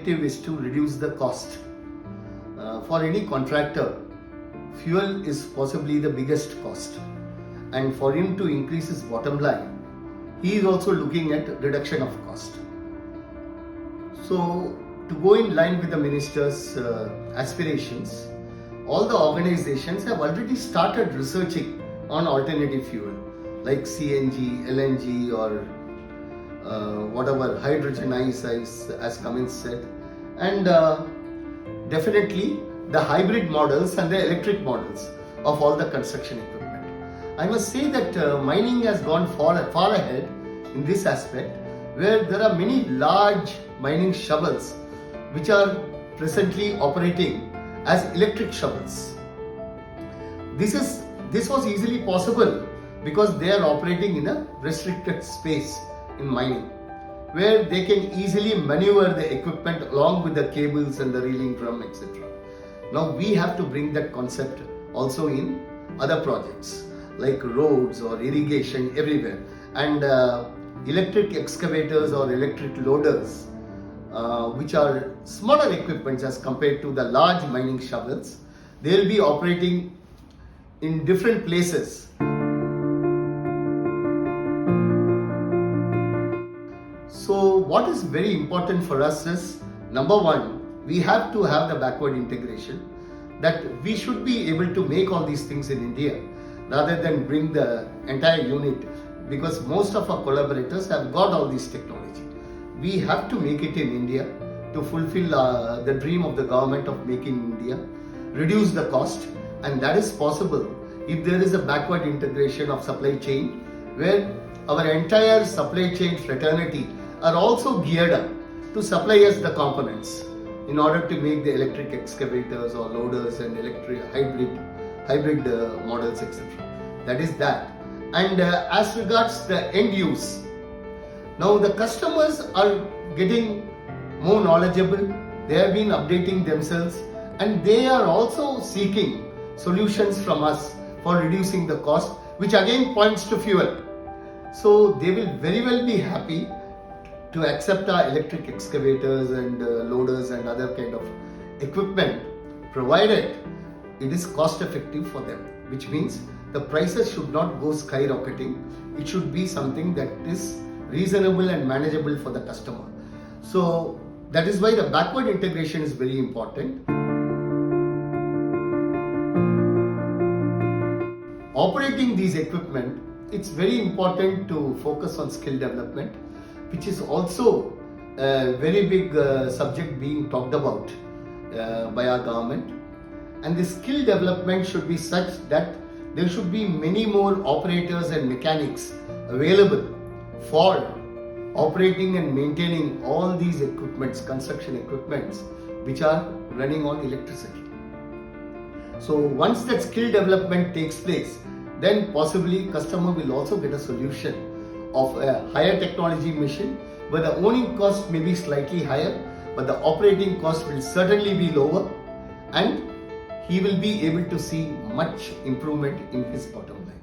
objective is to reduce the cost. For any contractor, fuel is possibly the biggest cost, and for him to increase his bottom line, he is also looking at reduction of cost. So, to go in line with the minister's aspirations, all the organizations have already started researching on alternative fuel like CNG, LNG, or whatever, hydrogen ice, as Cummins said, and definitely the hybrid models and the electric models of all the construction equipment. I must say that mining has gone far ahead in this aspect, where there are many large mining shovels which are presently operating as electric shovels. This was easily possible because they are operating in a restricted space in mining, where they can easily maneuver the equipment along with the cables and the reeling drum, etc. Now we have to bring that concept also in other projects like roads or irrigation everywhere, and electric excavators or electric loaders, which are smaller equipments as compared to the large mining shovels, they will be operating in different places. So what is very important for us is, number one, we have to have the backward integration, that we should be able to make all these things in India rather than bring the entire unit, because most of our collaborators have got all this technology. We have to make it in India to fulfill the dream of the government of making India, reduce the cost, and that is possible if there is a backward integration of supply chain, where our entire supply chain fraternity are also geared up to supply us the components in order to make the electric excavators or loaders and electric hybrid models, etc. That is that. And as regards the end use, now the customers are getting more knowledgeable, they have been updating themselves, and they are also seeking solutions from us for reducing the cost, which again points to fuel. So they will very well be happy to accept our electric excavators and loaders and other kind of equipment, provided it is cost effective for them, which means the prices should not go skyrocketing. It should be something that is reasonable and manageable for the customer. So that is why the backward integration is very important. Operating these equipment, it's very important to focus on skill development, which is also a very big subject being talked about by our government. And the skill development should be such that there should be many more operators and mechanics available for operating and maintaining all these equipments, construction equipments, which are running on electricity. So once that skill development takes place, then possibly customer will also get a solution of a higher technology machine, where the owning cost may be slightly higher, but the operating cost will certainly be lower, and he will be able to see much improvement in his bottom line.